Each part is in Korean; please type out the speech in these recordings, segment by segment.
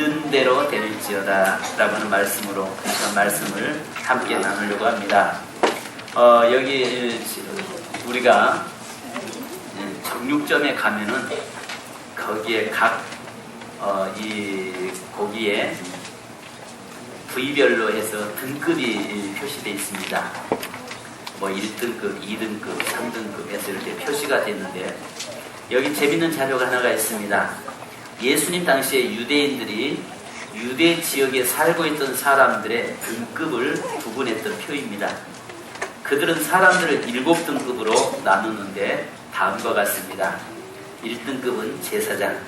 믿은 대로 될지어다 라고 하는 말씀으로 그 말씀을 함께 나누려고 합니다. 여기 우리가 정육점에 가면은 거기에 이 고기에 부위별로 해서 등급이 표시되어 있습니다. 뭐 1등급, 2등급, 3등급 해서 이렇게 표시가 됐는데, 여기 재밌는 자료가 하나가 있습니다. 예수님 당시에 유대인들이 유대 지역에 살고 있던 사람들의 등급을 구분했던 표입니다. 그들은 사람들을 7등급으로 나누는데 다음과 같습니다. 1등급은 제사장,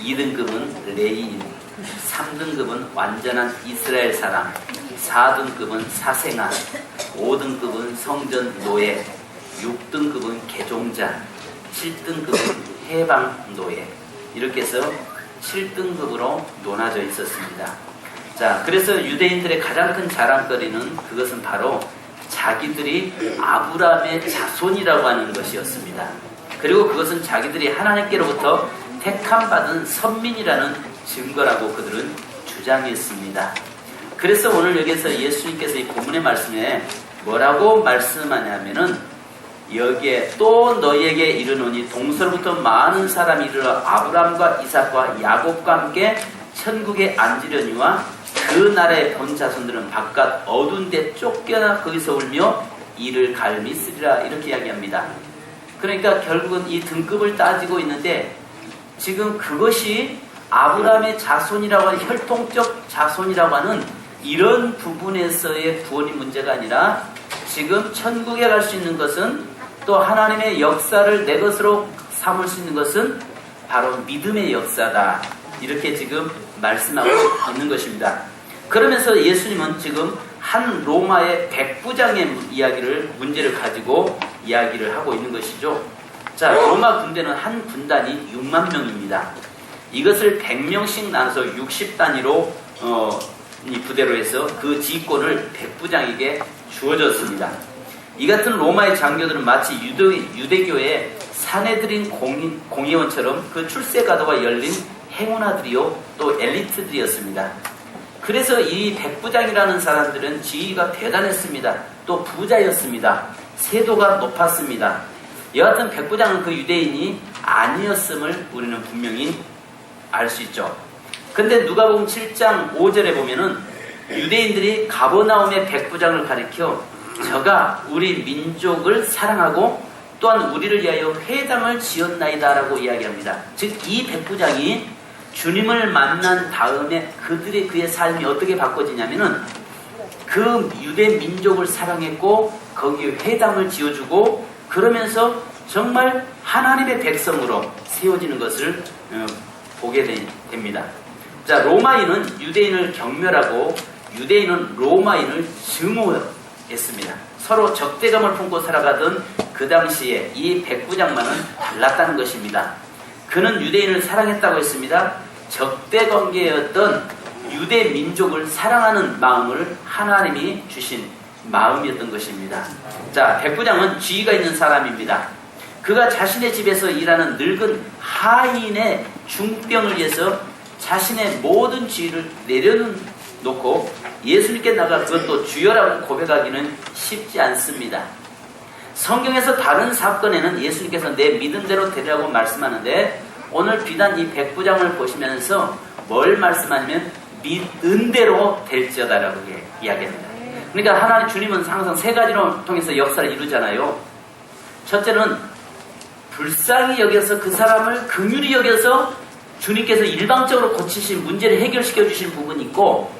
2등급은 레위인, 3등급은 완전한 이스라엘 사람, 4등급은 사생아, 5등급은 성전 노예, 6등급은 개종자, 7등급은 해방 노예, 이렇게 해서 7등급으로 나눠져 있었습니다. 자, 그래서 유대인들의 가장 큰 자랑거리는 그것은 바로 자기들이 아브라함의 자손이라고 하는 것이었습니다. 그리고 그것은 자기들이 하나님께로부터 택함받은 선민이라는 증거라고 그들은 주장했습니다. 그래서 오늘 여기서 예수님께서 이 본문의 말씀에 뭐라고 말씀하냐면은, 여기에 또 너희에게 이르노니 동서로부터 많은 사람이 이르러 아브라함과 이삭과 야곱과 함께 천국에 앉으려니와 그 나라의 본 자손들은 바깥 어두운 데 쫓겨나 거기서 울며 이를 갈미 쓰리라, 이렇게 이야기합니다. 그러니까 결국은 이 등급을 따지고 있는데, 지금 그것이 아브라함의 자손이라고 하는, 혈통적 자손이라고 하는 이런 부분에서의 구원이 문제가 아니라, 지금 천국에 갈 수 있는 것은, 또 하나님의 역사를 내 것으로 삼을 수 있는 것은 바로 믿음의 역사다, 이렇게 지금 말씀하고 있는 것입니다. 그러면서 예수님은 지금 한 로마의 백부장의 문제를 가지고 이야기를 하고 있는 것이죠. 자, 로마 군대는 한 군단이 6만 명입니다. 이것을 100명씩 나눠서 60단위로 이 부대로 해서 그 지휘권을 백부장에게 주어졌습니다. 이 같은 로마의 장교들은 마치 유대교의 사내들인 공의원처럼 그 출세가도가 열린 행운아들이요, 또 엘리트들이었습니다. 그래서 이 백부장이라는 사람들은 지위가 대단했습니다. 또 부자였습니다. 세도가 높았습니다. 여하튼 백부장은 그 유대인이 아니었음을 우리는 분명히 알 수 있죠. 근데 누가복음 7장 5절에 보면은 유대인들이 가버나움의 백부장을 가리켜 저가 우리 민족을 사랑하고 또한 우리를 위하여 회당을 지었나이다 라고 이야기합니다. 즉 이 백부장이 주님을 만난 다음에 그의 삶이 어떻게 바꿔지냐면은, 그 유대 민족을 사랑했고 거기에 회당을 지어주고, 그러면서 정말 하나님의 백성으로 세워지는 것을 보게 됩니다. 자, 로마인은 유대인을 경멸하고 유대인은 로마인을 증오했습니다. 서로 적대감을 품고 살아가던 그 당시에 이 백부장만은 달랐다는 것입니다. 그는 유대인을 사랑했다고 했습니다. 적대관계였던 유대 민족을 사랑하는 마음을 하나님이 주신 마음이었던 것입니다. 자, 백부장은 지위가 있는 사람입니다. 그가 자신의 집에서 일하는 늙은 하인의 중병을 위해서 자신의 모든 지위를 내려놓고 예수님께 나가 그것도 주여라고 고백하기는 쉽지 않습니다. 성경에서 다른 사건에는 예수님께서 내 믿음대로 되리라고 말씀하는데, 오늘 비단 이 백부장을 보시면서 뭘 말씀하냐면 믿은 대로 될지어다라고 이야기합니다. 그러니까 하나님 주님은 항상 세 가지로 통해서 역사를 이루잖아요. 첫째는 불쌍히 여겨서 그 사람을 긍휼히 여겨서 주님께서 일방적으로 고치신 문제를 해결시켜 주신 부분이 있고,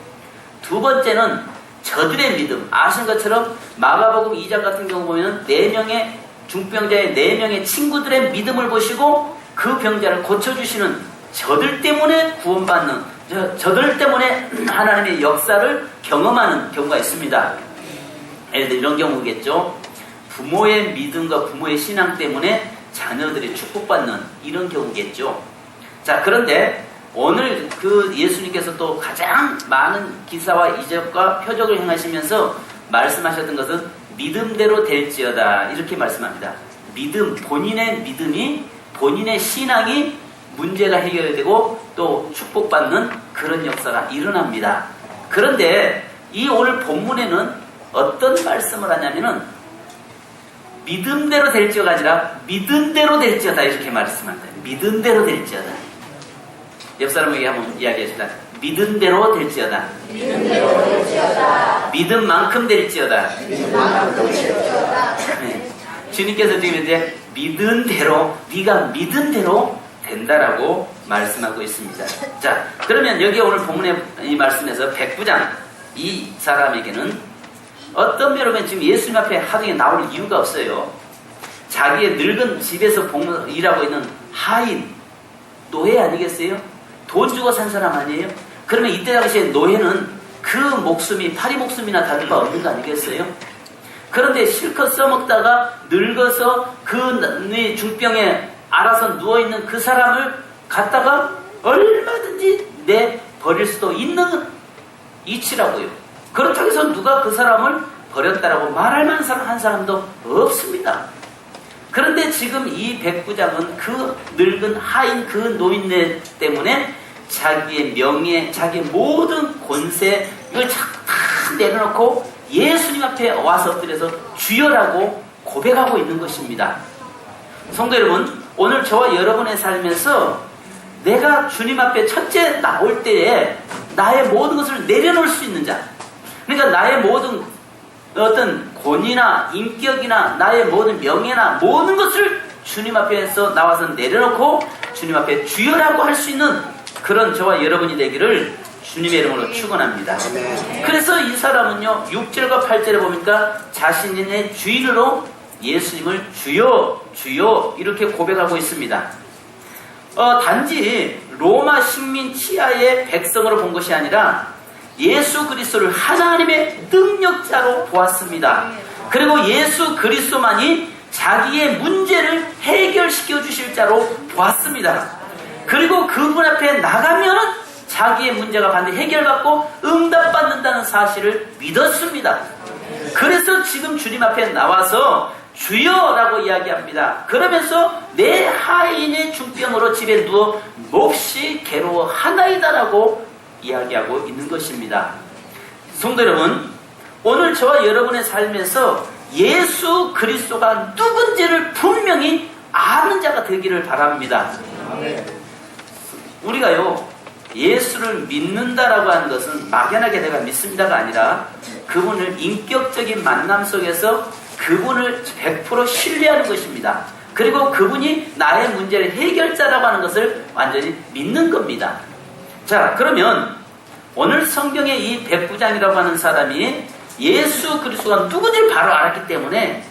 두 번째는 저들의 믿음, 아신 것처럼 마가복음 2장 같은 경우 보면 4명의 중병자의 4명의 친구들의 믿음을 보시고 그 병자를 고쳐주시는, 저들 때문에 구원받는, 저들 때문에 하나님의 역사를 경험하는 경우가 있습니다. 예를 들어 이런 경우겠죠. 부모의 믿음과 부모의 신앙 때문에 자녀들이 축복받는 이런 경우겠죠. 자, 그런데 오늘 그 예수님께서 또 가장 많은 기사와 이적과 표적을 행하시면서 말씀하셨던 것은 믿음대로 될지어다, 이렇게 말씀합니다. 믿음, 본인의 믿음이, 본인의 신앙이 문제가 해결되고 또 축복받는 그런 역사가 일어납니다. 그런데 이 오늘 본문에는 어떤 말씀을 하냐면은 믿음대로 될지어가 아니라 믿음대로 될지어다 이렇게 말씀합니다. 믿음대로 될지어다. 옆 사람에게 한번 이야기해주다. 믿음대로 될지어다. 믿음대로 될지어다. 믿음만큼 될지어다. 믿음만큼 될지어다. 네. 주님께서 지금 이제 믿은 대로, 네가 믿은 대로 된다라고 말씀하고 있습니다. 자, 그러면 여기 오늘 본문의 이 말씀에서 백부장 이 사람에게는 어떤 면으로 지금 예수님 앞에 하등에 나올 이유가 없어요. 자기의 늙은 집에서 일하고 있는 하인, 노예 아니겠어요? 돈 주고 산 사람 아니에요? 그러면 이때 당시에 노예는 그 목숨이 파리 목숨이나 다를 바 없는 거 아니겠어요? 그런데 실컷 써먹다가 늙어서 그 중병에 알아서 누워있는 그 사람을 갖다가 얼마든지 내버릴 수도 있는 이치라고요. 그렇다고 해서 누가 그 사람을 버렸다라고 말할 만한 사람 한 사람도 없습니다. 그런데 지금 이 백부장은 그 늙은 하인 그 노인네 때문에 자기의 명예, 자기의 모든 권세 이걸 다 내려놓고 예수님 앞에 와서 엎드려서 주여라고 고백하고 있는 것입니다. 성도 여러분, 오늘 저와 여러분의 삶에서 내가 주님 앞에 첫째 나올 때에 나의 모든 것을 내려놓을 수 있는 자, 그러니까 나의 모든 어떤 권위나 인격이나 나의 모든 명예나 모든 것을 주님 앞에서 나와서 내려놓고 주님 앞에 주여라고 할 수 있는 그런 저와 여러분이 되기를 주님의 이름으로 축원합니다. 그래서 이 사람은요 6절과 8절에 보니까 자신의 주인으로 예수님을 주여 주여 이렇게 고백하고 있습니다. 단지 로마 식민 치하의 백성으로 본 것이 아니라 예수 그리스도를 하나님의 능력자로 보았습니다. 그리고 예수 그리스도만이 자기의 문제를 해결시켜 주실 자로 보았습니다. 그리고 그분 앞에 나가면 자기의 문제가 반드시 해결받고 응답받는다는 사실을 믿었습니다. 그래서 지금 주님 앞에 나와서 주여라고 이야기합니다. 그러면서 내 하인의 중병으로 집에 누워 몹시 괴로워하나이다라고 이야기하고 있는 것입니다. 성도 여러분, 오늘 저와 여러분의 삶에서 예수 그리스도가 누군지를 분명히 아는 자가 되기를 바랍니다. 우리가요 예수를 믿는다라고 하는 것은 막연하게 내가 믿습니다가 아니라 그분을 인격적인 만남 속에서 그분을 100% 신뢰하는 것입니다. 그리고 그분이 나의 문제를 해결자라고 하는 것을 완전히 믿는 겁니다. 자, 그러면 오늘 성경에 이 백부장이라고 하는 사람이 예수 그리스도가 누군지를 바로 알았기 때문에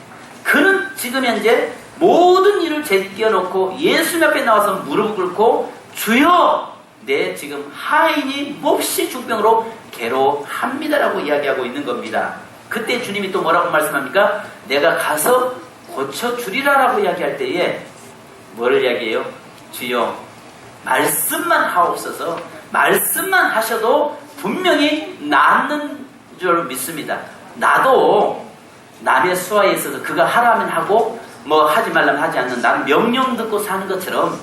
그는 지금 현재 모든 일을 제껴놓고 예수님 앞에 나와서 무릎을 꿇고 주여 내 지금 하인이 몹시 중병으로 괴로워합니다라고 이야기하고 있는 겁니다. 그때 주님이 또 뭐라고 말씀합니까? 내가 가서 고쳐주리라라고 이야기할 때에 뭐를 이야기해요? 주여 말씀만 하옵소서. 말씀만 하셔도 분명히 낫는 줄 믿습니다. 나도 남의 수하에 있어서 그가 하라면 하고 뭐 하지 말라면 하지 않는 나는 명령 듣고 사는 것처럼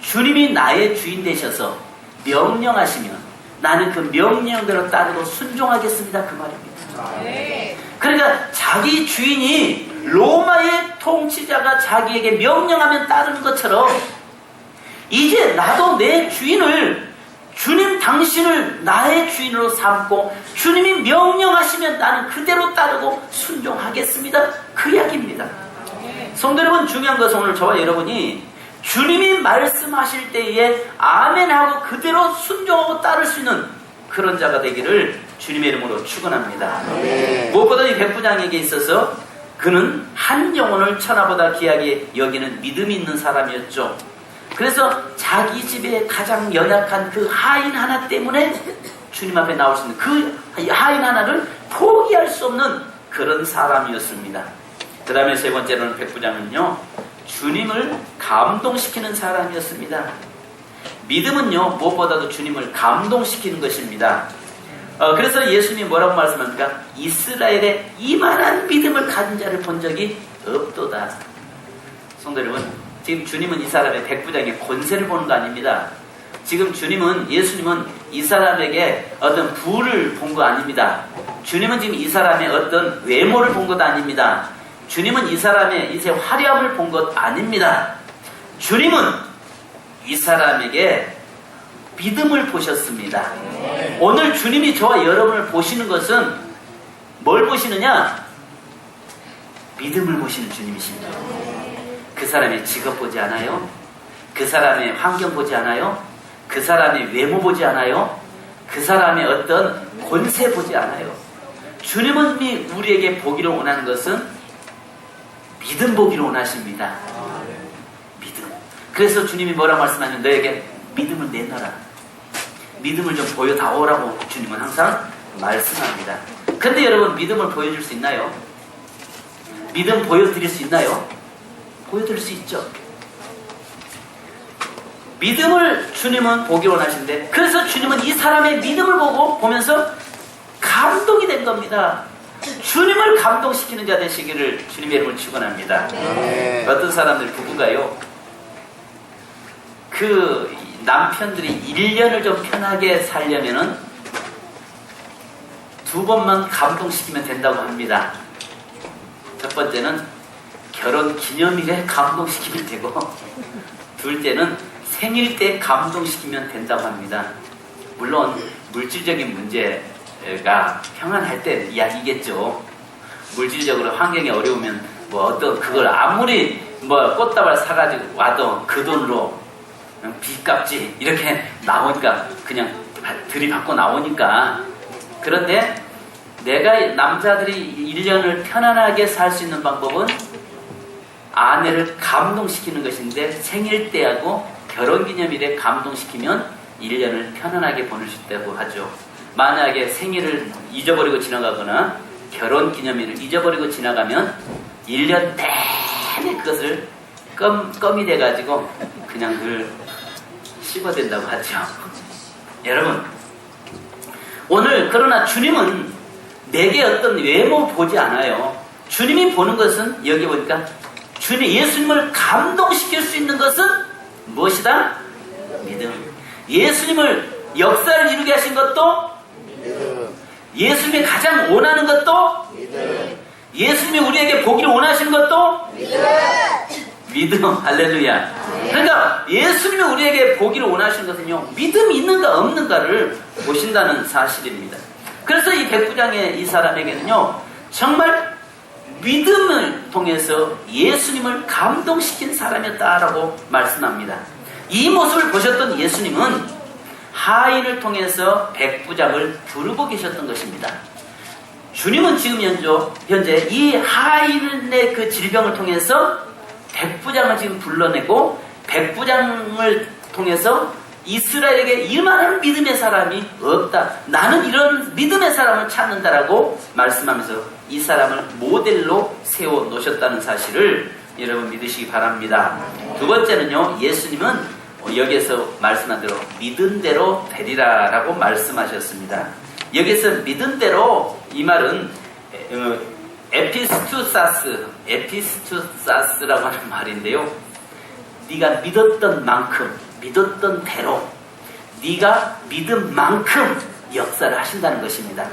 주님이 나의 주인 되셔서 명령하시면 나는 그 명령대로 따르고 순종하겠습니다. 그 말입니다. 그러니까 자기 주인이 로마의 통치자가 자기에게 명령하면 따르는 것처럼 이제 나도 내 주인을 주님 당신을 나의 주인으로 삼고 주님이 명령하시면 나는 그대로 따르고 순종하겠습니다. 그 이야기입니다. 성도 여러분, 중요한 것은 오늘 저와 여러분이 주님이 말씀하실 때에 아멘하고 그대로 순종하고 따를 수 있는 그런 자가 되기를 주님의 이름으로 축원합니다. 무엇보다 이 백부장에게 있어서 그는 한 영혼을 천하보다 귀하게 여기는 믿음이 있는 사람이었죠. 그래서 자기 집에 가장 연약한 그 하인 하나 때문에 주님 앞에 나올 수 있는 그 하인 하나를 포기할 수 없는 그런 사람이었습니다. 그 다음에 세 번째로는 백부장은요 주님을 감동시키는 사람이었습니다. 믿음은요 무엇보다도 주님을 감동시키는 것입니다. 그래서 예수님이 뭐라고 말씀합니까? 이스라엘에 이만한 믿음을 가진 자를 본 적이 없도다. 성도 여러분, 지금 주님은 이 사람의 백부장의 권세를 보는 거 아닙니다. 지금 예수님은 이 사람에게 어떤 부를 본 거 아닙니다. 주님은 지금 이 사람의 어떤 외모를 본 것 아닙니다. 주님은 이 사람의 이제 화려함을 본 것 아닙니다. 주님은 이 사람에게 믿음을 보셨습니다. 오늘 주님이 저와 여러분을 보시는 것은 뭘 보시느냐? 믿음을 보시는 주님이십니다. 그 사람의 직업 보지 않아요? 그 사람의 환경 보지 않아요? 그 사람의 외모 보지 않아요? 그 사람의 어떤 권세 보지 않아요? 주님은 우리에게 보기를 원하는 것은 믿음 보기를 원하십니다. 믿음. 그래서 주님이 뭐라고 말씀하냐면 너에게 믿음을 내놔라. 믿음을 좀 보여다오라고 주님은 항상 말씀합니다. 근데 여러분 믿음을 보여줄 수 있나요? 믿음 보여드릴 수 있나요? 보여드릴 수 있죠. 믿음을 주님은 보기 원하시는데 그래서 주님은 이 사람의 믿음을 보면서 감동이 된 겁니다. 주님을 감동시키는 자 되시기를 주님의 이름을 축원합니다. 어떤 사람들 부부가요, 그 남편들이 1년을 좀 편하게 살려면은 2번만 감동시키면 된다고 합니다. 첫 번째는 결혼 기념일에 감동시키면 되고, 둘째는 생일 때 감동시키면 된다고 합니다. 물론 물질적인 문제가 평안할 때 이야기겠죠. 물질적으로 환경이 어려우면 그걸 아무리 꽃다발 사가지고 와도 그 돈으로 빚 갚지 이렇게 나오니까 그냥 들이받고 나오니까. 그런데 내가 남자들이 1년을 편안하게 살 수 있는 방법은 아내를 감동시키는 것인데 생일 때하고 결혼기념일에 감동시키면 1년을 편안하게 보낼 수 있다고 하죠. 만약에 생일을 잊어버리고 지나가거나 결혼기념일을 잊어버리고 지나가면 1년 내내 그것을 껌이 돼가지고 그냥 늘 씹어댄다고 하죠. 여러분, 오늘 그러나 주님은 내게 어떤 외모 보지 않아요. 주님이 보는 것은 여기 보니까 예수님을 감동시킬 수 있는 것은 무엇이다? 믿음. 예수님을 역사를 이루게 하신 것도 믿음. 예수님이 가장 원하는 것도 믿음. 예수님이 우리에게 보기를 원하시는 것도 믿음. 믿음. 할렐루야. 그러니까 예수님이 우리에게 보기를 원하시는 것은요, 믿음이 있는가 없는가를 보신다는 사실입니다. 그래서 이 백부장의 이 사람에게는요, 정말 믿음을 통해서 예수님을 감동시킨 사람이었다라고 말씀합니다. 이 모습을 보셨던 예수님은 하인을 통해서 백부장을 부르고 계셨던 것입니다. 주님은 지금 현재 이 하인의 그 질병을 통해서 백부장을 지금 불러내고 백부장을 통해서 이스라엘에게 이만한 믿음의 사람이 없다. 나는 이런 믿음의 사람을 찾는다라고 말씀하면서 이 사람을 모델로 세워 놓으셨다는 사실을 여러분 믿으시기 바랍니다. 두 번째는요, 예수님은 여기에서 말씀한 대로 믿은 대로 되리라라고 말씀하셨습니다. 여기서 믿은 대로, 이 말은 에피스투사스라고 하는 말인데요. 네가 믿었던 만큼, 믿었던 대로, 네가 믿은 만큼 역사를 하신다는 것입니다.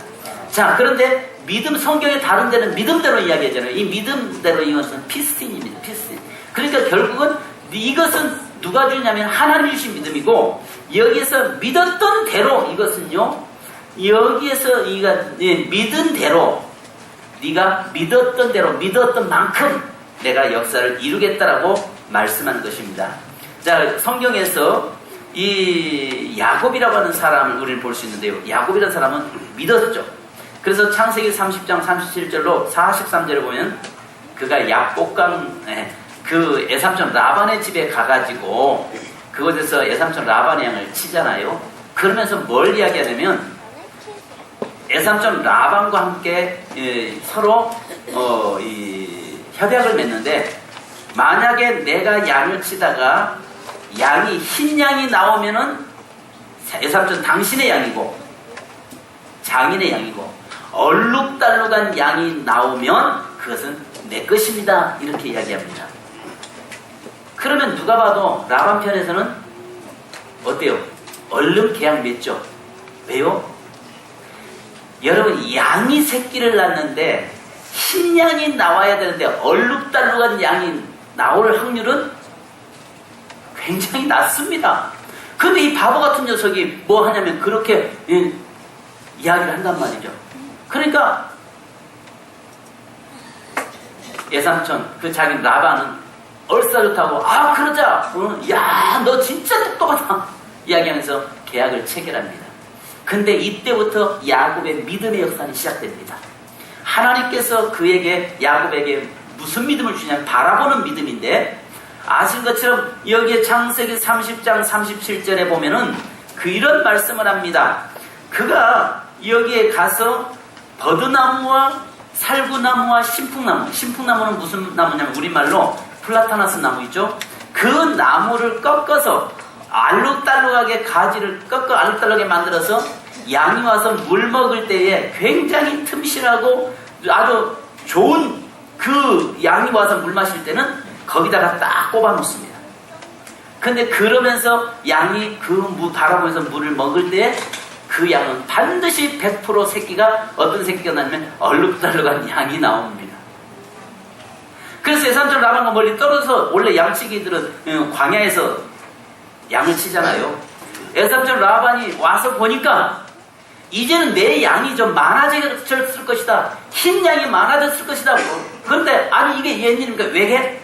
자, 그런데 믿음, 성경의 다른 데는 믿음대로 이야기하잖아요. 이 믿음대로 이것은 피스틴입니다. 피스틴. 그러니까 결국은 이것은 누가 주냐면 하나님이 주신 믿음이고, 여기에서 믿었던 대로, 이것은요, 여기에서 믿은 대로, 네가 믿었던 대로, 믿었던 만큼 내가 역사를 이루겠다라고 말씀하는 것입니다. 자, 성경에서 이 야곱이라고 하는 사람을 우리는 볼 수 있는데요. 야곱이라는 사람은 믿었죠. 그래서 창세기 30장 37절로 43절에 보면 그가 약복강, 그 애삼촌 라반의 집에 가가지고 그곳에서 애삼촌 라반의 양을 치잖아요. 그러면서 뭘 이야기하냐면 애삼촌 라반과 함께 서로 협약을 맺는데, 만약에 내가 양을 치다가 양이 흰 양이 나오면은 애삼촌 당신의 양이고 장인의 양이고, 얼룩달룩한 양이 나오면 그것은 내 것입니다. 이렇게 이야기합니다. 그러면 누가 봐도 라반 편에서는 어때요? 얼른 계약 맺죠. 왜요? 여러분, 양이 새끼를 낳는데 흰 양이 나와야 되는데 얼룩달룩한 양이 나올 확률은 굉장히 낮습니다. 근데 이 바보 같은 녀석이 뭐 하냐면 그렇게 이야기를 한단 말이죠. 그러니까 예삼촌, 그 자기 라반은 얼싸릇하고 그러자. 야, 너 진짜 똑똑하다. 이야기하면서 계약을 체결합니다. 근데 이때부터 야곱의 믿음의 역사는 시작됩니다. 하나님께서 그에게 야곱에게 무슨 믿음을 주냐면 바라보는 믿음인데, 아신 것처럼 여기에 창세기 30장 37절에 보면은 이런 말씀을 합니다. 그가 여기에 가서 버드나무와 살구나무와 신풍나무, 신풍나무는 무슨 나무냐면 우리말로 플라타나스 나무이죠. 그 나무를 꺾어서 알록달록하게 가지를 꺾어 알록달록하게 만들어서 양이 와서 물 먹을 때에 굉장히 틈실하고 아주 좋은 그 양이 와서 물 마실 때는 거기다가 딱 꼽아 놓습니다. 근데 그러면서 양이 그 바라보면서 물을 먹을 때 그 양은 반드시 100% 새끼가 어떤 새끼가 나냐면 얼룩달룩한 양이 나옵니다. 그래서 예삼촌 라반과 멀리 떨어져서 원래 양치기들은 광야에서 양을 치잖아요. 예삼촌 라반이 와서 보니까 이제는 내 양이 좀 많아졌을 것이다. 흰 양이 많아졌을 것이다. 그런데 아니 이게 웬일입니까? 왜?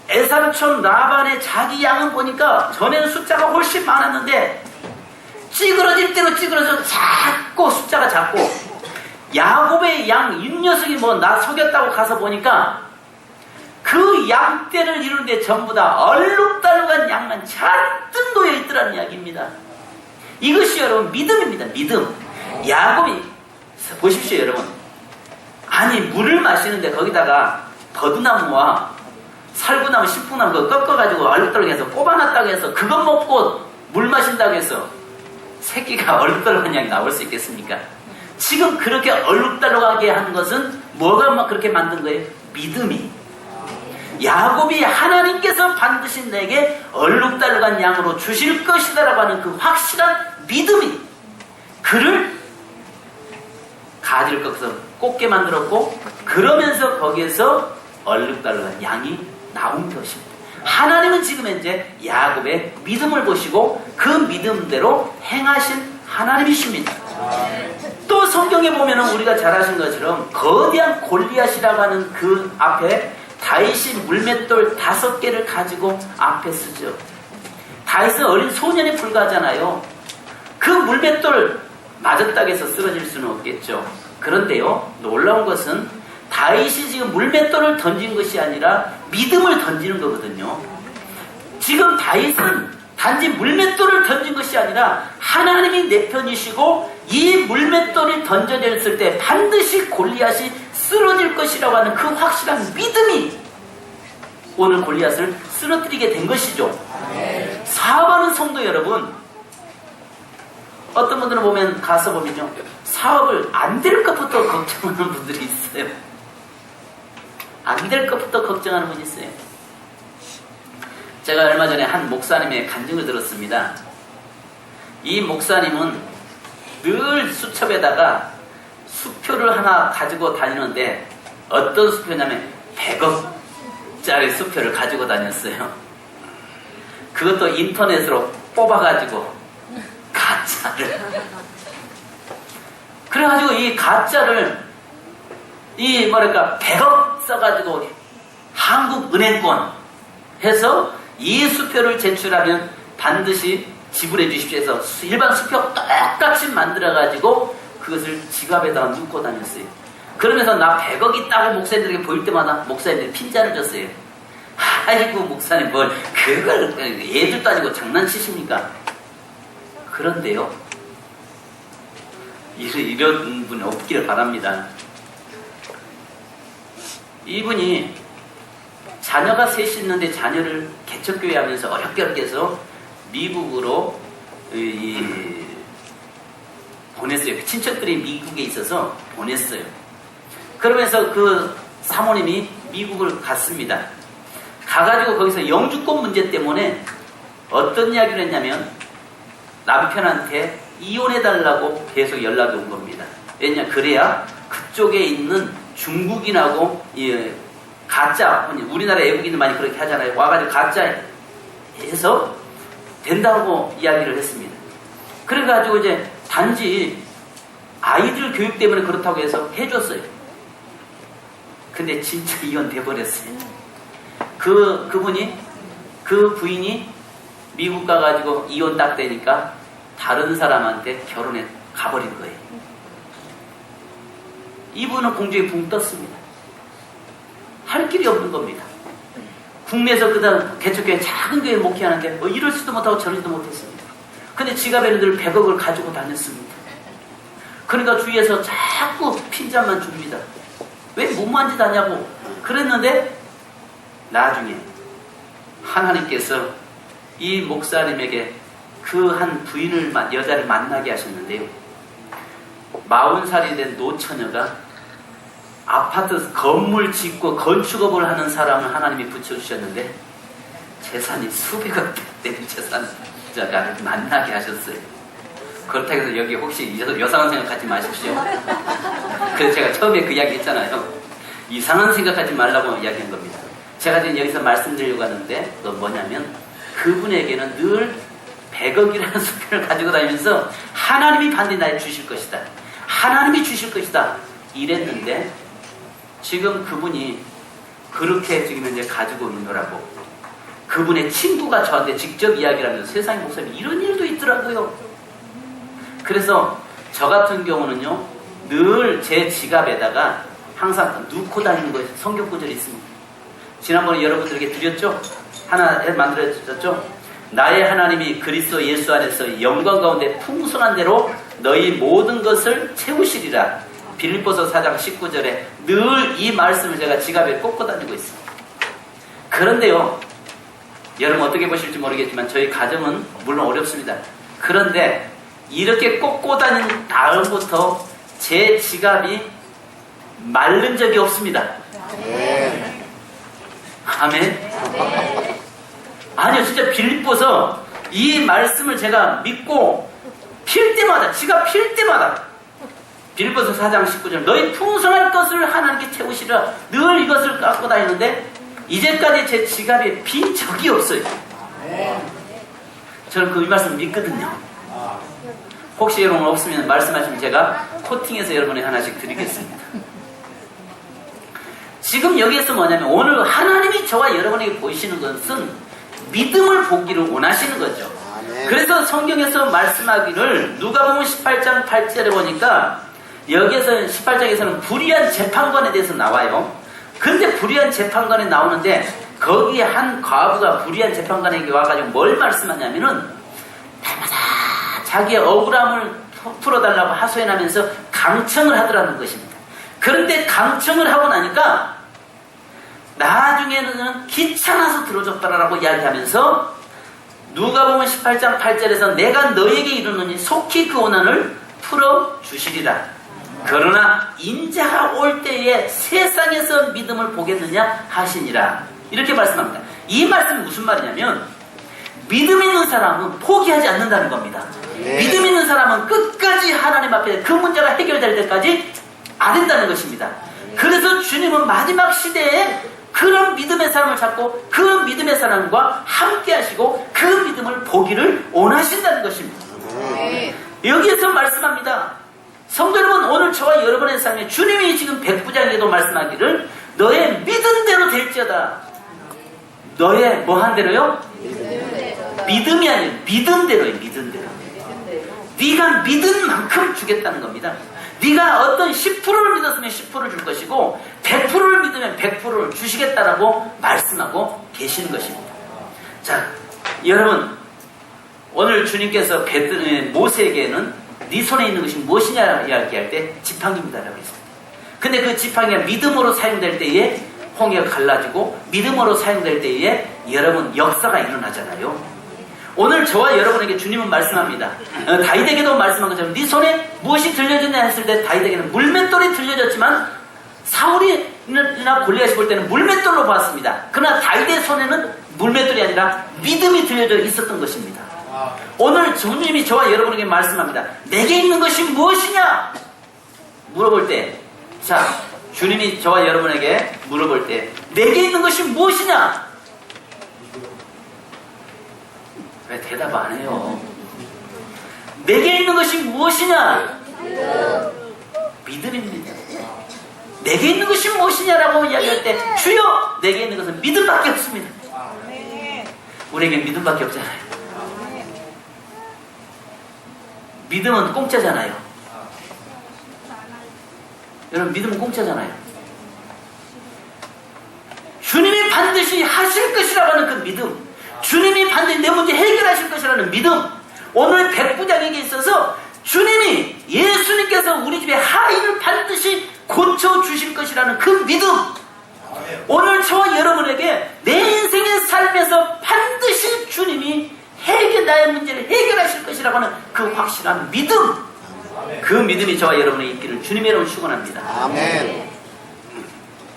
예삼촌 라반의 자기 양은 보니까 전에는 숫자가 훨씬 많았는데 찌그러질 대로 찌그러져 작고 숫자가 작고, 야곱의 양 이 녀석이 뭐 나 속였다고 가서 보니까 그 양떼를 이루는데 전부 다 얼룩달룩한 양만 잔뜩 놓여있더라는 이야기입니다. 이것이 여러분 믿음입니다. 믿음. 야곱이 보십시오 여러분. 아니 물을 마시는데 거기다가 버드나무와 살구나무 신풍나무 그거 꺾어가지고 얼룩덜룩해서 꼽아놨다고 해서 그것 먹고 물 마신다고 해서 새끼가 얼룩덜룩한 양이 나올 수 있겠습니까? 지금 그렇게 얼룩덜룩하게 한 것은 뭐가 막 그렇게 만든 거예요? 믿음이. 야곱이 하나님께서 반드시 내게 얼룩달룩한 양으로 주실 것이다라고 하는 그 확실한 믿음이 그를 가지를 꺾어서 꼽게 만들었고, 그러면서 거기에서 얼룩달룩한 양이 나온 것입니다. 하나님은 지금 현재 야곱의 믿음을 보시고 그 믿음대로 행하신 하나님이십니다. 또 성경에 보면 우리가 잘 아신 것처럼 거대한 골리앗이라고 하는 그 앞에 다윗이 물맷돌 5개를 가지고 앞에 쓰죠. 다윗은 어린 소년에 불과하잖아요. 그 물맷돌 맞았다고 해서 쓰러질 수는 없겠죠. 그런데요, 놀라운 것은 다윗이 지금 물맷돌을 던진 것이 아니라 믿음을 던지는 거거든요. 지금 다윗은 단지 물맷돌을 던진 것이 아니라 하나님이 내 편이시고 이 물맷돌이 던져졌을 때 반드시 골리앗이 쓰러질 것이라고 하는 그 확실한 믿음이 오늘 골리앗을 쓰러뜨리게 된 것이죠. 사업하는 성도 여러분, 어떤 분들은 보면 가서 보면요, 사업을 안 될 것부터 걱정하는 분들이 있어요. 안 될 것부터 걱정하는 분이 있어요. 제가 얼마 전에 한 목사님의 간증을 들었습니다. 이 목사님은 늘 수첩에다가 수표를 하나 가지고 다니는데 어떤 수표냐면 100억짜리 수표를 가지고 다녔어요. 그것도 인터넷으로 뽑아가지고 가짜를. 그래가지고 이 가짜를 100억 써가지고 한국은행권 해서 이 수표를 제출하면 반드시 지불해 주십시오 해서 일반 수표 똑같이 만들어가지고 그것을 지갑에다가 넣고 다녔어요. 그러면서 나 100억 있다고 목사님들에게 보일 때마다 목사님들이 핀잔을 줬어요. 아이고 목사님 뭘 그걸 애들도 아니고 장난치십니까? 그런데요, 이런 분이 없기를 바랍니다. 이분이 자녀가 셋이 있는데 자녀를 개척교회 하면서 어렵게 해서 미국으로 보냈어요. 친척들이 미국에 있어서 보냈어요. 그러면서 그 사모님이 미국을 갔습니다. 가가지고 거기서 영주권 문제 때문에 어떤 이야기를 했냐면 남편한테 이혼해달라고 계속 연락이 온 겁니다. 왜냐, 그래야 그쪽에 있는 중국인하고 가짜, 우리나라 외국인들 많이 그렇게 하잖아요. 와가지고 가짜 해서 된다고 이야기를 했습니다. 그래가지고 이제 단지 아이들 교육 때문에 그렇다고 해서 해줬어요. 근데 진짜 이혼돼 버렸어요. 그 부인이 미국 가가지고 이혼 딱 되니까 다른 사람한테 결혼해 가버린 거예요. 이분은 공중에 붕 떴습니다. 할 길이 없는 겁니다. 국내에서 그다음 개척교회 작은 교회 목회하는데 이럴지도 못하고 저러지도 못했습니다. 근데 지갑에는 늘 100억을 가지고 다녔습니다. 그러니까 주위에서 자꾸 핀잔만 줍니다. 왜 못만지다냐고 그랬는데 나중에 하나님께서 이 목사님에게 그 한 부인을 여자를 만나게 하셨는데요. 40살이 된 노처녀가 아파트 건물 짓고 건축업을 하는 사람을 하나님이 붙여주셨는데 재산이 수백억 되는 재산자가 만나게 하셨어요. 그렇다고 해서 여기 혹시 여상한 생각하지 마십시오. 그래서 제가 처음에 그 이야기 했잖아요. 이상한 생각하지 말라고 이야기한 겁니다. 제가 지금 여기서 말씀드리려고 하는데 그건 뭐냐면 그분에게는 늘 100억이라는 수표를 가지고 다니면서 하나님이 반드시 나에 주실 것이다. 하나님이 주실 것이다. 이랬는데 지금 그분이 그렇게 지금 이제 가지고 있는 거라고 그분의 친구가 저한테 직접 이야기를 하면서 세상에 목사님 이런 일도 있더라고요. 그래서 저 같은 경우는요 늘 제 지갑에다가 항상 넣고 다니는 거예요. 성경 구절이 있습니다. 지난번에 여러분들에게 드렸죠? 하나 만들어졌죠? 나의 하나님이 그리스도 예수 안에서 영광 가운데 풍성한 대로 너희 모든 것을 채우시리라. 빌립보서 4장 19절에 늘 이 말씀을 제가 지갑에 꽂고 다니고 있습니다. 그런데요, 여러분 어떻게 보실지 모르겠지만 저희 가정은 물론 어렵습니다. 그런데 이렇게 꽂고 다닌 다음부터 제 지갑이 마른 적이 없습니다. 아멘. 아니요, 진짜 빌립보서 이 말씀을 제가 믿고 필 때마다, 지갑 필 때마다 빌립보서 4장 19절 너희 풍성한 것을 하나님께 채우시라 늘 이것을 갖고 다니는데 이제까지 제 지갑에 빈 적이 없어요. 저는 그 말씀 믿거든요. 혹시 여러분 없으면 말씀하시면 제가 코팅해서 여러분에 하나씩 드리겠습니다. 지금 여기에서 뭐냐면 오늘 하나님이 저와 여러분에게 보이시는 것은 믿음을 보기를 원하시는 거죠. 그래서 성경에서 말씀하기를 누가복음 18장 8절에 보니까 여기에서 18장에서는 불의한 재판관에 대해서 나와요. 근데 불의한 재판관에 나오는데 거기에 한 과부가 불의한 재판관에게 와가지고 뭘 말씀하냐면은 날마다 자기의 억울함을 풀어달라고 하소연하면서 강청을 하더라는 것입니다. 그런데 강청을 하고 나니까 나중에는 귀찮아서 들어줬다라고 이야기하면서 누가복음 18장 8절에서 내가 너에게 이르노니 속히 그 원한을 풀어주시리라. 그러나 인자가 올 때에 세상에서 믿음을 보겠느냐 하시니라. 이렇게 말씀합니다. 이 말씀은 무슨 말이냐면 믿음 있는 사람은 포기하지 않는다는 겁니다. 믿음 있는 사람은 끝까지 하나님 앞에 그 문제가 해결될 때까지 안 된다는 것입니다. 그래서 주님은 마지막 시대에 그런 믿음의 사람을 찾고 그 믿음의 사람과 함께 하시고 그 믿음을 보기를 원하신다는 것입니다. 여기에서 말씀합니다. 성도 여러분, 오늘 저와 여러분의 삶에 주님이 지금 백부장에도 말씀하기를 너의 믿음대로 될지어다. 너의 뭐한 대로요? 믿음이 아니에요. 믿음대로예요. 믿음대로. 네가 믿은 만큼 주겠다는 겁니다. 네가 어떤 10%를 믿었으면 10%를 줄 것이고 100%를 믿으면 100%를 주시겠다라고 말씀하고 계시는 것입니다. 자, 여러분 오늘 주님께서 모세에게는 네 손에 있는 것이 무엇이냐 이야기할 때 지팡이입니다라고 했습니다. 근데 그 지팡이가 믿음으로 사용될 때에 홍해가 갈라지고 믿음으로 사용될 때에 여러분 역사가 일어나잖아요. 오늘 저와 여러분에게 주님은 말씀합니다. 다윗에게도 말씀한 것처럼 네 손에 무엇이 들려졌냐 했을 때 다윗에게는 물맷돌이 들려졌지만 사울이나 골리앗이 볼 때는 물맷돌로 보았습니다. 그러나 다윗의 손에는 물맷돌이 아니라 믿음이 들려져 있었던 것입니다. 오늘 주님이 저와 여러분에게 말씀합니다. 내게 있는 것이 무엇이냐? 물어볼 때, 자, 주님이 저와 여러분에게 물어볼 때, 내게 있는 것이 무엇이냐? 왜 대답 안 해요? 내게 있는 것이 무엇이냐? 믿음입니다. 내게 있는 것이 무엇이냐라고 이야기할 때, 주여, 내게 있는 것은 믿음밖에 없습니다. 우리에게 믿음밖에 없잖아요. 믿음은 공짜잖아요. 여러분, 믿음은 공짜잖아요. 주님이 반드시 하실 것이라고 하는 그 믿음, 주님이 반드시 내 문제 해결하실 것이라는 믿음, 오늘 백부장에게 있어서 주님이, 예수님께서 우리 집에 하인을 반드시 고쳐주실 것이라는 그 믿음, 오늘 저와 여러분에게 내 인생의 삶에서 반드시 주님이 나의 문제를 해결하실 것이라고 하는 그 확실한 믿음, 그 믿음이 저와 여러분의 있기를 주님의 이름으로 축원합니다. 아멘.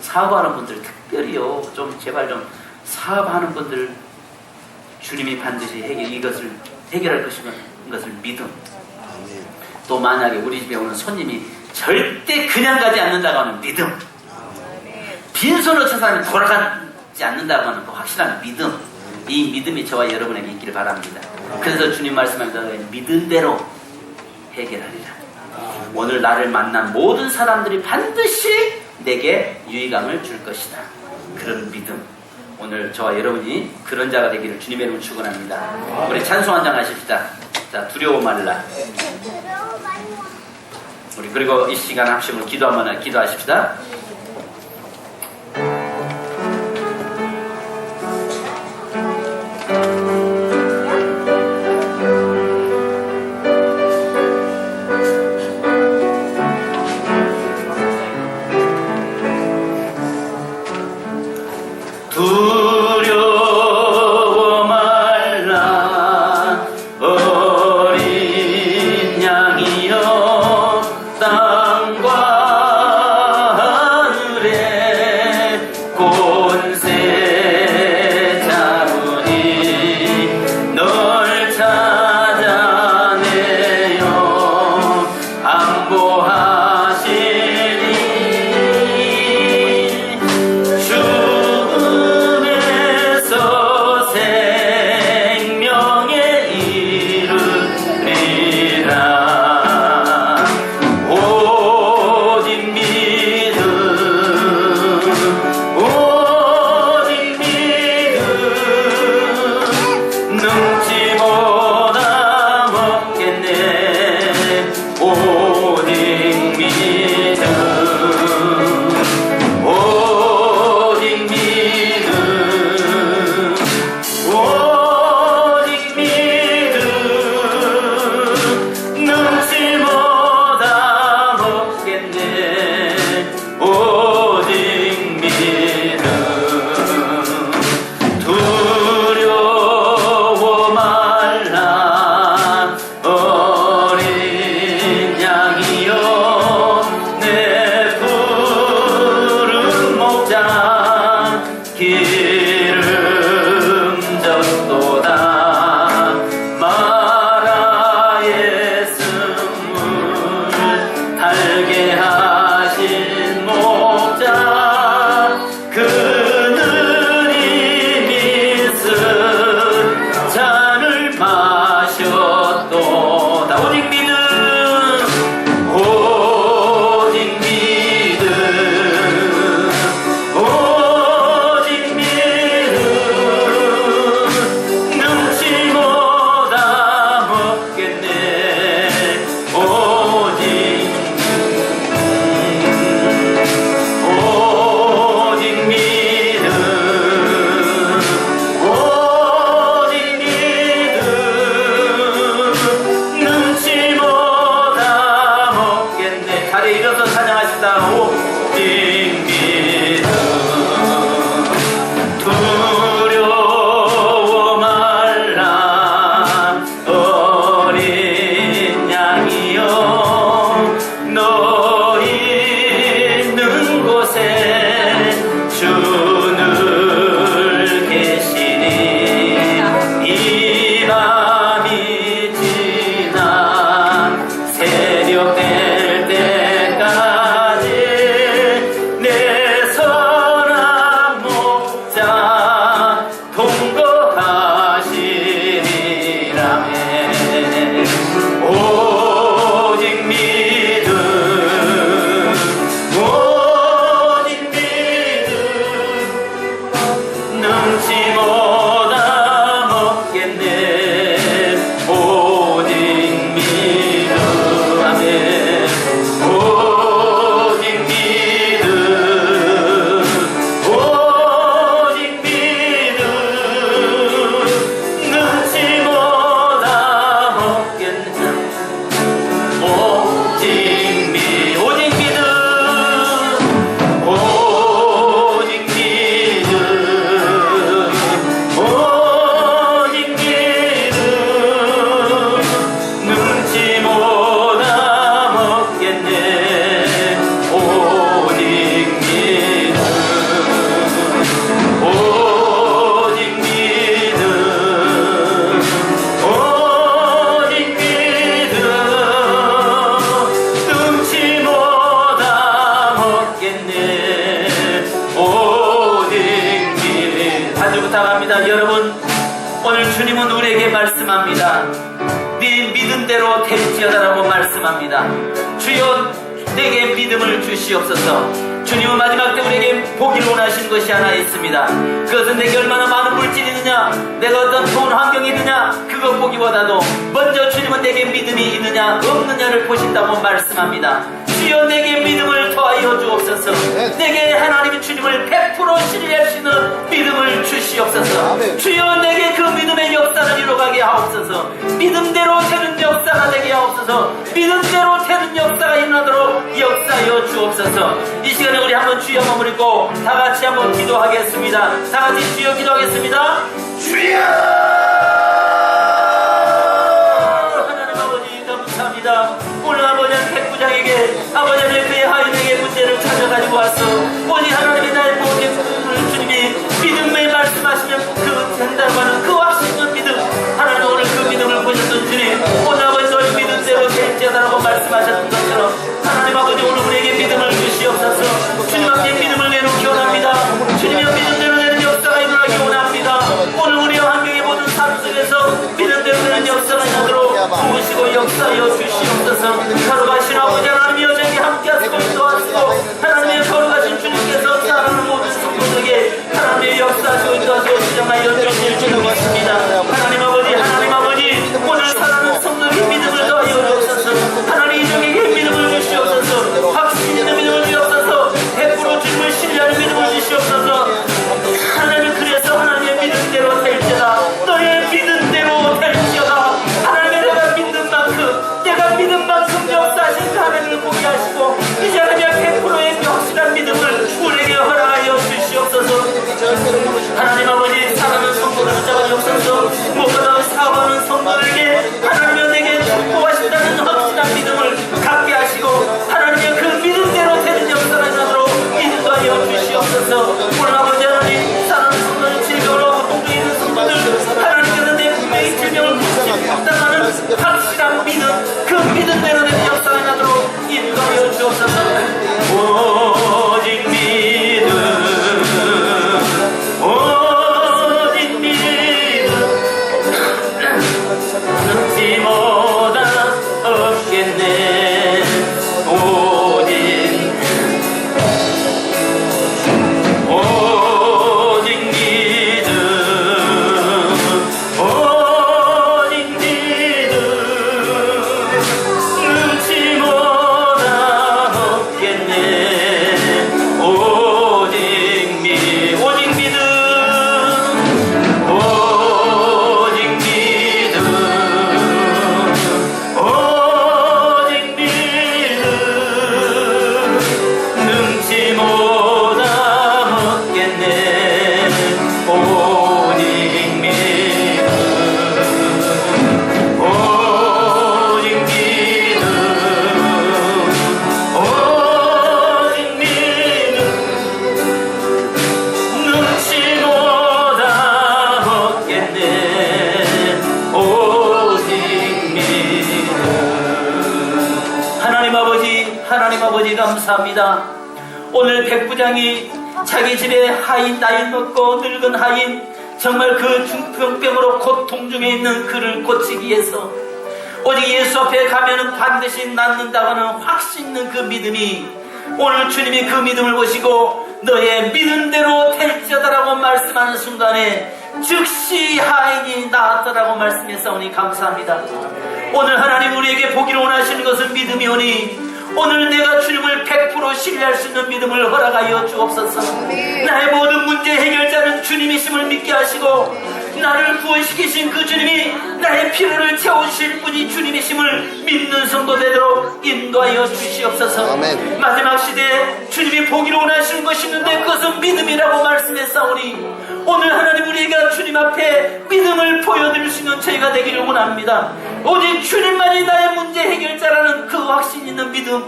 사업하는 분들 특별히요, 좀 제발 좀 사업하는 분들, 주님이 반드시 이것을 해결할 것을 믿음. 또 만약에 우리 집에 오는 손님이 절대 그냥 가지 않는다고 하는 믿음, 빈손으로 저 사람이 돌아가지 않는다고 하는 그 확실한 믿음, 이 믿음이 저와 여러분에게 있기를 바랍니다. 그래서 주님 말씀합니다. 믿은 대로 해결하리라. 오늘 나를 만난 모든 사람들이 반드시 내게 유익함을 줄 것이다. 그런 믿음, 오늘 저와 여러분이 그런 자가 되기를 주님의 이름으로 축원합니다. 우리 찬송 한 장 하십시다. 자, 두려워 말라. 우리 그리고 이 시간 합심으로 기도 한번 기도하십시다. 두려워 말라 어린 양이여 땅과 하늘에 권세 잡으니 널 찾아내어 안보하시니 이 밤이 주님은 우리에게 말씀합니다. 네 믿은 대로 될지어다라고 말씀합니다. 주여 내게 믿음을 주시옵소서. 주님은 마지막 때 우리에게 보기를 원하시는 것이 하나 있습니다. 그것은 내게 얼마나 많은 물질이 있느냐, 내가 어떤 좋은 환경이 있느냐, 그것 보기보다도 먼저 주님은 내게 믿음이 있느냐 없느냐를 보신다고 말씀합니다. 주여 내게 믿음을 더하여 주옵소서. 내게 하나님의 주님을 100% 신뢰하시는 믿음을 주시옵소서. 주여 내게 그 믿음의 역사를 이루어가게 하옵소서. 믿음대로 되는 역사가 되게 하옵소서. 믿음대로 되는 역사가 일어나도록 역사하여 주옵소서. 이 시간에 우리 한번 주여 머무르고 다같이 한번 기도하겠습니다. 다같이 주여 기도하겠습니다. 주여! 하나님 아버지 감사합니다. 오늘 아버지는 백부장에게 아버지는 그의 하인에게 문제를 찾아가지고 왔어. 오직 하나님의 나의 모든 주님이 믿음을 말씀하시면 그 된다고 하는 그 확신 있는 믿음, 하나님 오늘 그 믿음을 보셨던 주님, 오늘 아버지 너희 믿음대로 될지어다라고 말씀하셨던 것처럼 하나님 아버지 오늘 우리에게 믿음을 주시옵소서. 주님 앞에 믿음을 내놓기 원합니다. 주님의 믿음대로 되는 역사가 일어나기 원합니다. 오늘 우리와 환경의 모든 삶 속에서 믿음대로 되는 역사가 일어나도록 부으시고 역사하여 주시옵소서. 거룩하신 아버지 하나님이 여전히 함께 하시고 인도하시고 하나님의 거룩하신 주님께서 사랑하는 모든 성도들에게 하나님의 역사하시고 인도하시고 주장하여 주실 줄 믿습니다. 하나님 아버지 오늘 사랑하는 성도들에게 믿음을 더하여 주옵소서. 하나님 이종에게 믿음을 주시옵소서. 확신 있는 믿음을 주시옵소서. 100% 주님을 신뢰하는 믿음을 주시옵소서. 하나님 그래서 하나님의 믿음대로 될지어다. 너의 믿음대로 될지어다. 하나님의 내가 믿는 만큼 역사하신 그 하나님을 보게 하시고 이제 하나님의 100%의 확실한 믿음을 우리에게 허락하여 주시옵소서. 하나님 아버지 사랑하는 성도를 붙잡아 주옵소서. 무엇보다 사랑하는 성도들에게 하나님의 내게 축복하신다는 확실한 믿음을 갖게 하시고 하나님의 그 믿음대로 되는 역사가 일어나도록 인도하여 주시옵소서. 오늘 아버지 하나님 사랑하는 성도들 질병으로 고통중에 있는 성도들 하나님께서 내 분명히 질병을 고치셨다는 확실한 믿음, 그 믿음대로 되는 역사가 일어나도록 인도하여 주옵소서. 오직 믿음, 오직 믿음 능지 못하 없겠네. 오직 믿음, 오직 믿음 능지 못하 없겠네. 오직 믿음, 오직 믿음, 오직 믿음, 오직 믿음 능지 못하 없겠네. 오직 믿음, 오직 믿음, 오직 믿음 능지 못하 없겠네. 오직 믿음. 하나님 아버지 감사합니다. 오늘 백부장이 자기 집에 하인, 나이 먹고 늙은 하인, 정말 그 중풍병으로 고통 중에 있는 그를 고치기 위해서 오직 예수 앞에 가면은 반드시 낫는다고 하는 확신 있는 그 믿음이 오늘 주님이 그 믿음을 보시고 너의 믿음대로 될지어다라고 말씀하는 순간에 즉시 하인이 나았더라고 말씀했사오니 감사합니다. 오늘 하나님 우리에게 보기를 원하시는 것은 믿음이오니 오늘 내가 주님을 100% 신뢰할 수 있는 믿음을 허락하여 주옵소서. 나의 모든 문제 해결자는 주님이심을 믿게 하시고 나를 구원시키신 그 주님이 나의 필요를 채우실 분이 주님이심을 믿는 성도 되도록 인도하여 주시옵소서. 아멘. 마지막 시대에 주님이 보기를 원하시는 것이 있는데 그것은 믿음이라고 말씀했사오니 오늘 하나님 우리가 주님 앞에 믿음을 보여드릴 수 있는 저희가 되기를 원합니다. 오직 주님만이 나의 문제 해결자라는 그 확신 있는 믿음,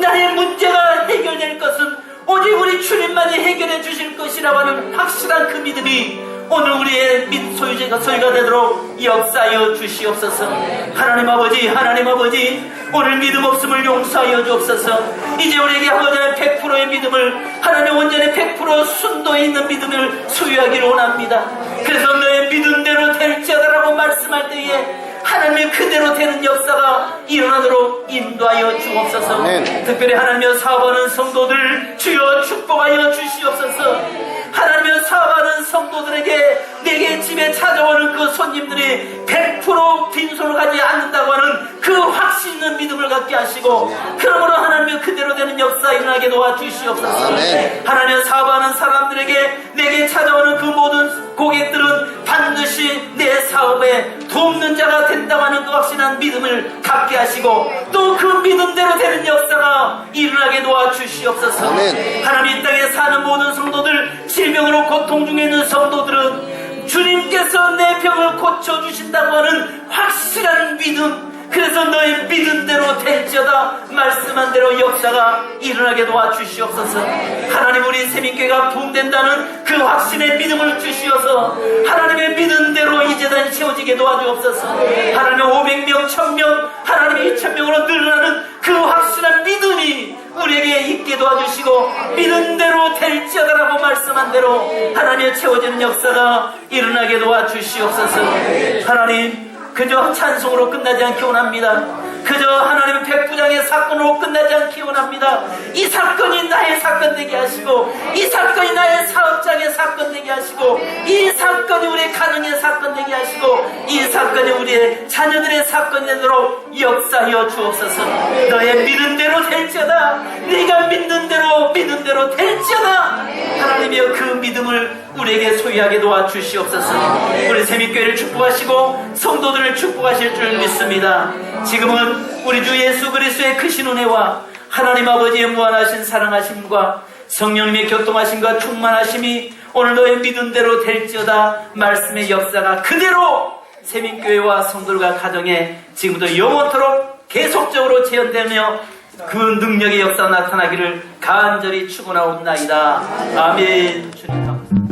나의 문제가 해결될 것은 오직 우리 주님만이 해결해 주실 것이라고 하는 확실한 그 믿음이 오늘 우리의 소유가 되도록 역사하여 주시옵소서. 하나님 아버지 오늘 믿음 없음을 용서하여 주옵소서. 이제 우리에게 아버지의 100%의 믿음을 하나님 온전히 100% 순도에 있는 믿음을 소유하기를 원합니다. 그 그래서 너의 믿음대로 될지어다라고 말씀할 때에 하나님의 그대로 되는 역사가 일어나도록 인도하여 주옵소서. 아멘. 특별히 하나님의 사업하는 성도들 주여 축복하여 주시옵소서. 하나님의 사업하는 성도들에게 내게 집에 찾아오는 그 손님들이 100% 빈손을 가지 않는다고 하는 그 확신 있는 믿음을 갖게 하시고, 그러므로 하나님의 그대로 되는 역사 일어나게 도와주시옵소서. 아멘. 하나님의 사업하는 사람들에게 내게 찾아오는 그 모든 고객들은 반드시 내 사업에 돕는 자가 된다고 하는 그 확신한 믿음을 갖게 하시고, 또 그 믿음대로 되는 역사가 일어나게 도와주시옵소서. 아멘. 하나님 이 땅에 사는 모든 성도들, 질병으로 고통 중에 있는 성도들은 주님께서 내 병을 고쳐주신다고 하는 확실한 믿음, 그래서 너의 믿음대로 될지어다 말씀한 대로 역사가 일어나게 도와주시옵소서. 하나님 우리 세민교회가 부흥된다는 그 확신의 믿음을 주시어서 하나님의 믿음대로 이 재단이 채워지게 도와주옵소서. 하나님 500명, 1000명, 하나님의 2000명으로 늘어나는 그 확실한 믿음이 우리에게 있게 도와주시고, 믿음대로 될지어다라고 말씀한 대로 하나님의 채워지는 역사가 일어나게 도와주시옵소서. 하나님 그저 찬송으로 끝나지 않기 원합니다. 그저 하나님의 백부장의 사건으로 끝나지 않기 원합니다. 이 사건이 나의 사건 되게 하시고, 이 사건이 나의 사업장의 사건 되게 하시고, 이 사건이 우리의 가정의 사건 되게 하시고, 이 사건이 우리의 자녀들의 사건이 되도록 역사하여 주옵소서. 너의 믿음대로 될지어다. 네가 믿는 대로 될지어다. 하나님이여 그 믿음을 우리에게 소유하게 도와주시옵소서. 우리 세민교회를 축복하시고 성도들을 축복하실 줄 믿습니다. 지금은 우리 주 예수 그리스도의 크신 은혜와 하나님 아버지의 무한하신 사랑하심과 성령님의 교통하심과 충만하심이 오늘 너의 믿음대로 될지어다 말씀의 역사가 그대로 세민교회와 성도들과 가정에 지금부터 영원토록 계속적으로 재현되며 그 능력의 역사 나타나기를 간절히 축원하옵나이다. 아멘. 주님 감사합니다.